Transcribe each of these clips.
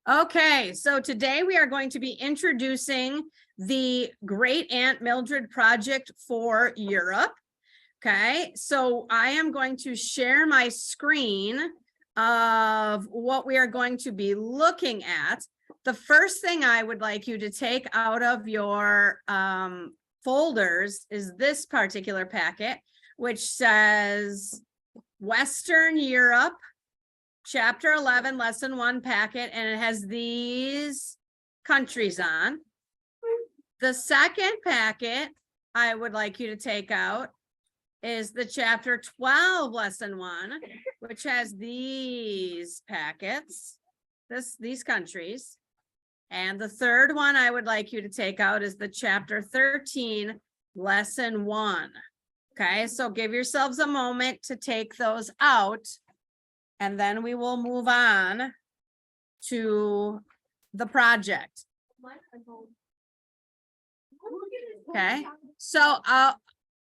Okay, so today we are going to be introducing the Great Aunt Mildred Project for Europe. Okay, so I am going to share my screen of what we are going to be looking at. The first thing I would like you to take out of your folders is this particular packet, which says Western Europe, Chapter 11, Lesson 1 packet, and it has these countries on. The second packet I would like you to take out is the Chapter 12, Lesson 1, which has these packets, these countries. And the third one I would like you to take out is the Chapter 13, Lesson 1. Okay, so give yourselves a moment to take those out. And then we will move on to the project. Okay, so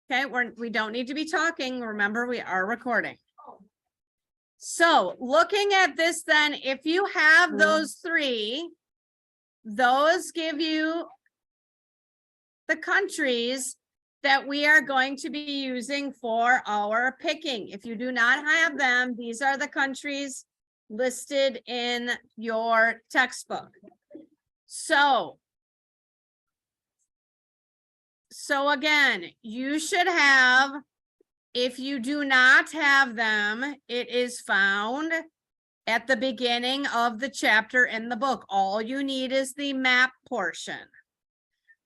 okay, we don't need to be talking. Remember, we are recording. So looking at this, then, if you have those three, those give you the countries that we are going to be using for our picking. If you do not have them, these are the countries listed in your textbook. So again, you should have, if you do not have them, it is found at the beginning of the chapter in the book. All you need is the map portion.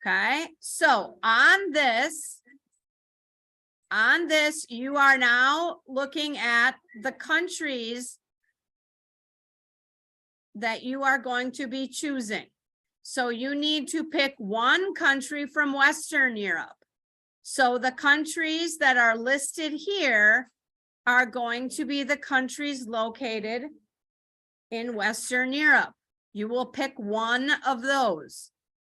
Okay, so on this, you are now looking at the countries that you are going to be choosing. So you need to pick one country from Western Europe. So the countries that are listed here are going to be the countries located in Western Europe. You will pick one of those.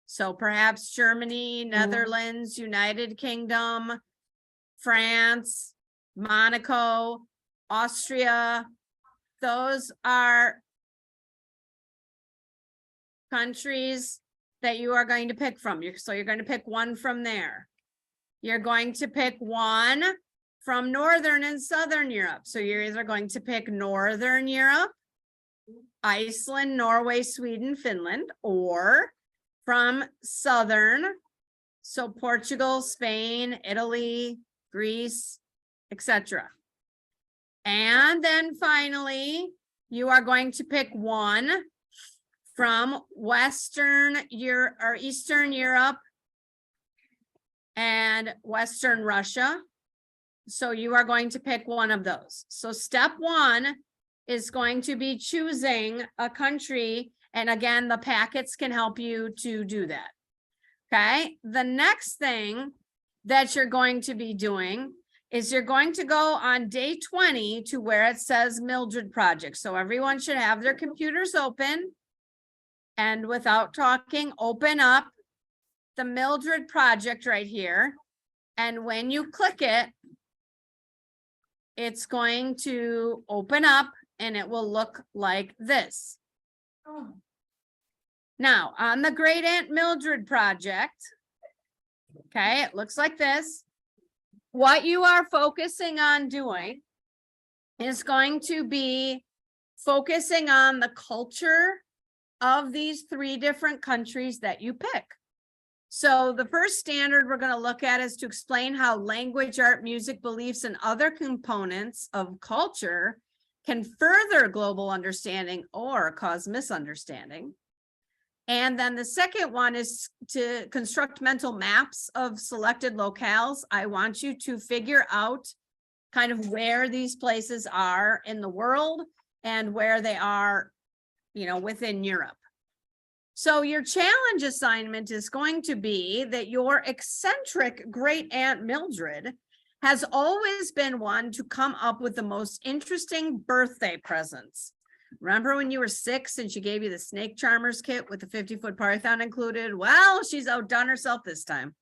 So perhaps Germany, Netherlands, United Kingdom, France, Monaco, Austria. Those are countries that you are going to pick from. So you're going to pick one from there. You're going to pick one from Northern and Southern Europe. So you're either going to pick Northern Europe, Iceland, Norway, Sweden, Finland, or from Southern, so Portugal, Spain, Italy, Greece, etc. And then finally, you are going to pick one from Western Europe or Eastern Europe and Western Russia. So you are going to pick one of those. So step one is going to be choosing a country. And again, the packets can help you to do that. Okay. The next thing that you're going to be doing is you're going to go on day 20 to where it says Mildred Project. So everyone should have their computers open. And without talking, open up the Mildred Project right here. And when you click it, it's going to open up and it will look like this. Now, on the Great Aunt Mildred Project, okay, it looks like this. What you are focusing on doing is going to be focusing on the culture of these three different countries that you pick. So the first standard we're going to look at is to explain how language, art, music, beliefs, and other components of culture can further global understanding or cause misunderstanding. And then the second one is to construct mental maps of selected locales. I want you to figure out kind of where these places are in the world and where they are, within Europe. So your challenge assignment is going to be that your eccentric Great Aunt Mildred has always been one to come up with the most interesting birthday presents. Remember when you were 6 and she gave you the snake charmers kit with the 50-foot python included? Well, she's outdone herself this time.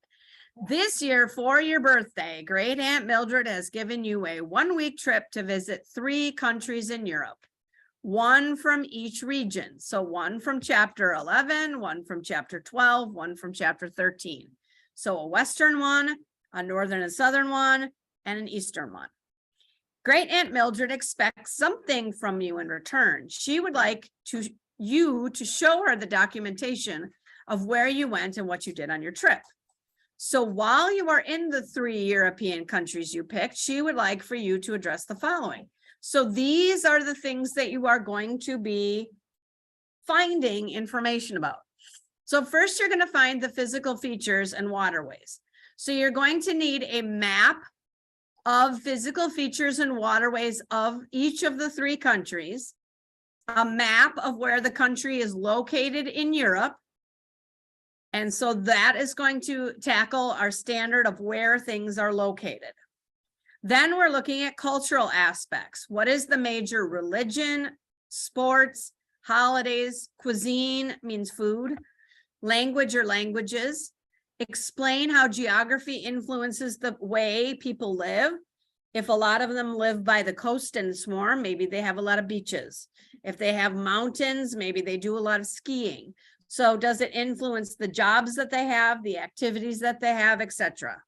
This year, for your birthday, Great Aunt Mildred has given you a 1-week trip to visit 3 countries in Europe. one from each region. So one from chapter 11, one from chapter 12, one from chapter 13. So a Western one, a Northern and Southern one, and an Eastern one. Great Aunt Mildred expects something from you in return. She would like you to show her the documentation of where you went and what you did on your trip. So while you are in the 3 European countries you picked, she would like for you to address the following. So these are the things that you are going to be finding information about. So first, you're going to find the physical features and waterways. So you're going to need a map of physical features and waterways of each of the 3 countries, a map of where the country is located in Europe. And so that is going to tackle our standard of where things are located. Then we're looking at cultural aspects. What is the major religion, sports, holidays, cuisine means food, language or languages. Explain how geography influences the way people live. If a lot of them live by the coast and swarm, maybe they have a lot of beaches. If they have mountains, maybe they do a lot of skiing. So does it influence the jobs that they have, the activities that they have, etc.?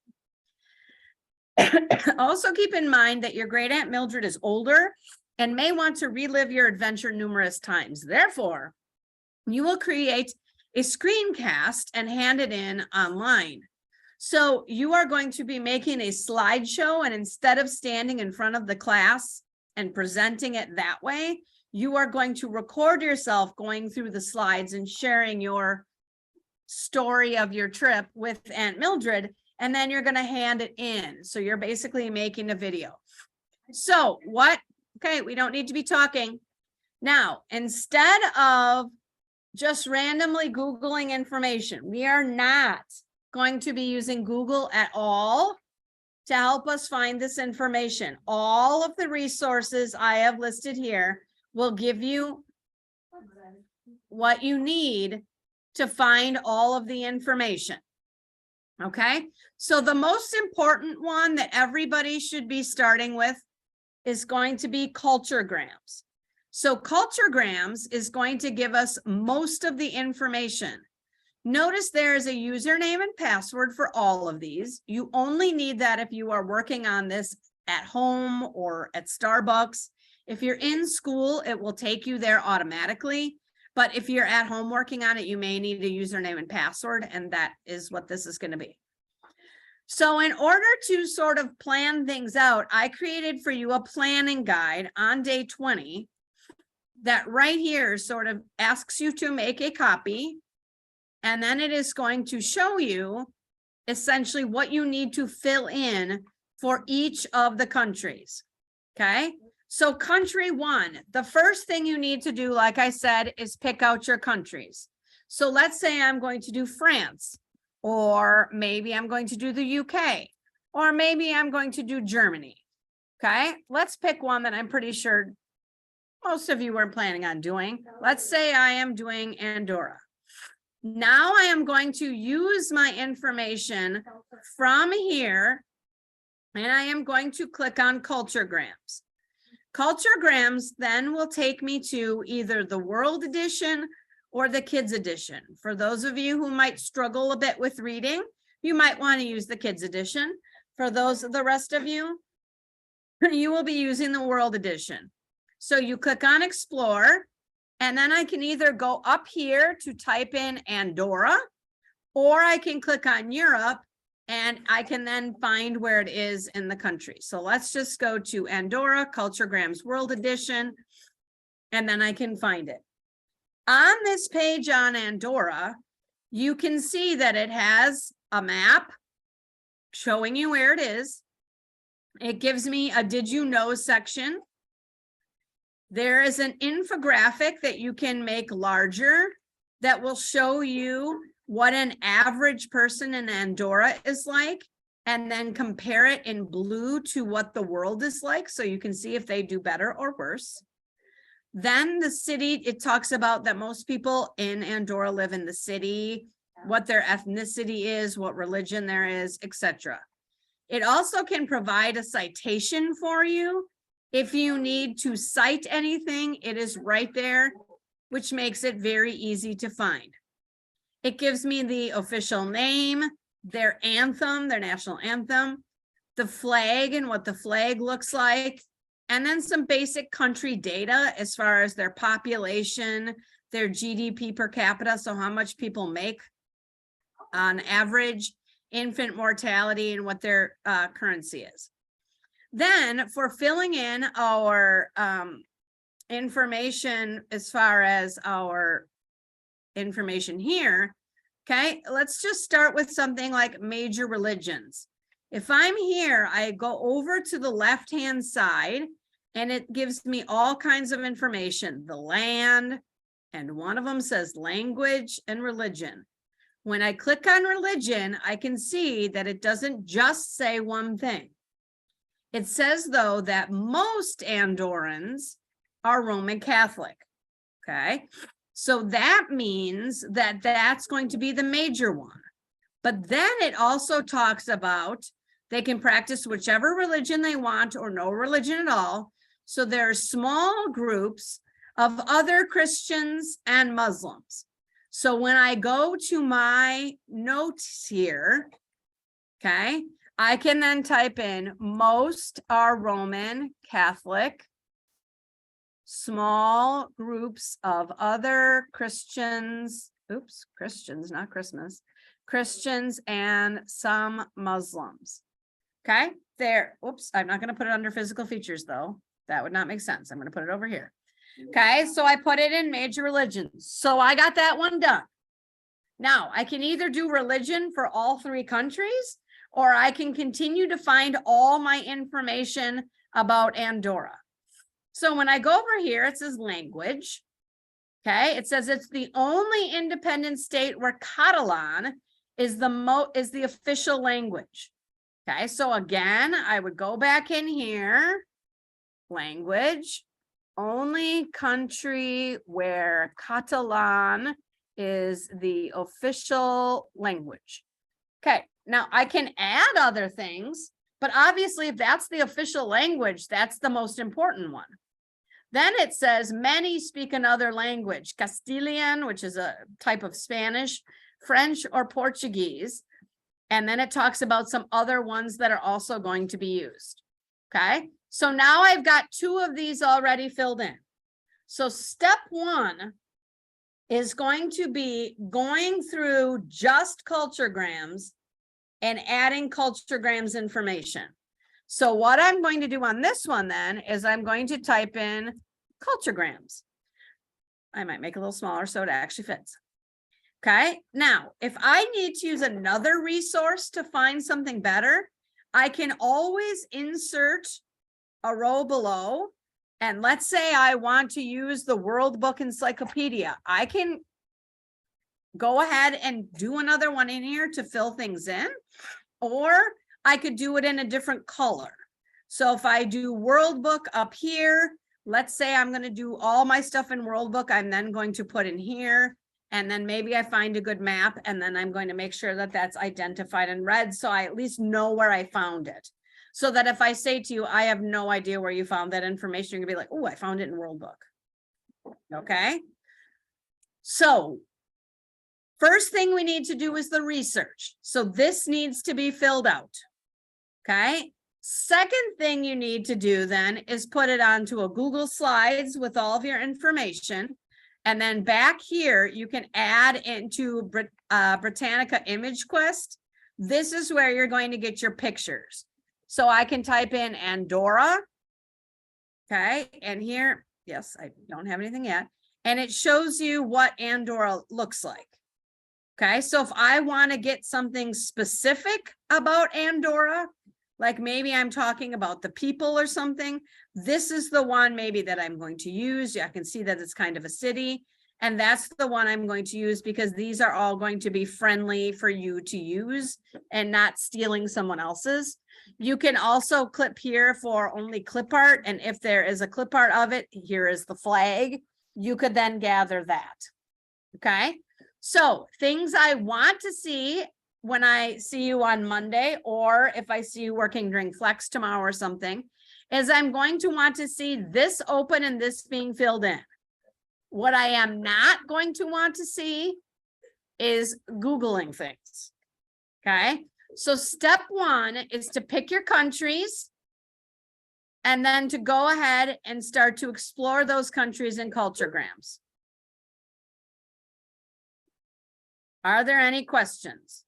Also keep in mind that your great Aunt Mildred is older and may want to relive your adventure numerous times. Therefore, you will create a screencast and hand it in online. So you are going to be making a slideshow, and instead of standing in front of the class and presenting it that way, you are going to record yourself going through the slides and sharing your story of your trip with Aunt Mildred, and then you're going to hand it in. So you're basically making a video. So okay, we don't need to be talking. Now, instead of just randomly Googling information, we are not going to be using Google at all to help us find this information. All of the resources I have listed here will give you what you need to find all of the information. Okay, so the most important one that everybody should be starting with is going to be culturegrams. So culturegrams is going to give us most of the information. Notice there is a username and password for all of these. You only need that if you are working on this at home or at Starbucks. If you're in school, it will take you there automatically. But if you're at home working on it, you may need a username and password, and that is what this is going to be. So in order to sort of plan things out, I created for you a planning guide on day 20 that right here sort of asks you to make a copy, and then it is going to show you essentially what you need to fill in for each of the countries. Okay. So country 1, the first thing you need to do, like I said, is pick out your countries. So let's say I'm going to do France, or maybe I'm going to do the UK, or maybe I'm going to do Germany. Okay, let's pick one that I'm pretty sure most of you were planning on doing. Let's say I am doing Andorra. Now I am going to use my information from here, and I am going to click on culturegrams. Culturegrams then will take me to either the World Edition or the Kids Edition. For those of you who might struggle a bit with reading, you might want to use the Kids Edition. For the rest of you, you will be using the World Edition. So you click on Explore, and then I can either go up here to type in Andorra, or I can click on Europe, and I can then find where it is in the country. So let's just go to Andorra, Culturegrams World Edition, and then I can find it. On this page on Andorra, you can see that it has a map showing you where it is. It gives me a did you know section. There is an infographic that you can make larger that will show you what an average person in Andorra is like, and then compare it in blue to what the world is like, so you can see if they do better or worse. Then the city, it talks about that most people in Andorra live in the city, what their ethnicity is, what religion there is, etc. It also can provide a citation for you If you need to cite anything, it is right there, which makes it very easy to find. It gives me the official name, their anthem, their national anthem, the flag and what the flag looks like, and then some basic country data as far as their population, their GDP per capita, so how much people make on average, infant mortality, and what their currency is. Then for filling in our information as far as our information here, okay, let's just start with something like major religions. If I'm here, I go over to the left-hand side and it gives me all kinds of information, the land, and one of them says language and religion. When I click on religion, I can see that it doesn't just say one thing. It says, though, that most Andorrans are Roman Catholic, okay? So that means that that's going to be the major one. But then it also talks about they can practice whichever religion they want or no religion at all. So there are small groups of other Christians and Muslims. So when I go to my notes here, okay, I can then type in most are Roman Catholic, small groups of other Christians, Christians, not Christmas, Christians and some Muslims. Okay, there, I'm not going to put it under physical features though. That would not make sense. I'm going to put it over here. Okay, so I put it in major religions. So I got that one done. Now I can either do religion for all three countries, or I can continue to find all my information about Andorra. So when I go over here, it says language. Okay, it says it's the only independent state where Catalan is the official language. Okay, so again, I would go back in here, language, only country where Catalan is the official language. Okay, now I can add other things, but obviously if that's the official language, that's the most important one. Then it says many speak another language, Castilian, which is a type of Spanish, French, or Portuguese. And then it talks about some other ones that are also going to be used. Okay, so now I've got 2 of these already filled in. So step 1 is going to be going through just culturegrams and adding culturegrams information. So what I'm going to do on this one then is I'm going to type in culturegrams. I might make it a little smaller so it actually fits. Okay, now if I need to use another resource to find something better, I can always insert a row below. And let's say I want to use the World Book Encyclopedia. I can go ahead and do another one in here to fill things in, or I could do it in a different color. So if I do World Book up here, let's say I'm going to do all my stuff in World Book, I'm then going to put in here. And then maybe I find a good map, and then I'm going to make sure that that's identified in red, so I at least know where I found it. So that if I say to you, I have no idea where you found that information, you're gonna be like, oh, I found it in World Book. Okay. So first thing we need to do is the research. So this needs to be filled out. Okay. Second thing you need to do then is put it onto a Google Slides with all of your information. And then back here, you can add into Britannica Image Quest. This is where you're going to get your pictures. So I can type in Andorra. Okay, and here, yes, I don't have anything yet. And it shows you what Andorra looks like. Okay, so if I want to get something specific about Andorra, like maybe I'm talking about the people or something, this is the one maybe that I'm going to use. I can see that it's kind of a city, and that's the one I'm going to use because these are all going to be friendly for you to use and not stealing someone else's. You can also clip here for only clip art, and if there is a clip art of it, here is the flag. You could then gather that. Okay, so things I want to see when I see you on Monday, or if I see you working during Flex tomorrow or something, is I'm going to want to see this open and this being filled in. What I am not going to want to see is Googling things. Okay, so step one is to pick your countries and then to go ahead and start to explore those countries in culturegrams. Are there any questions?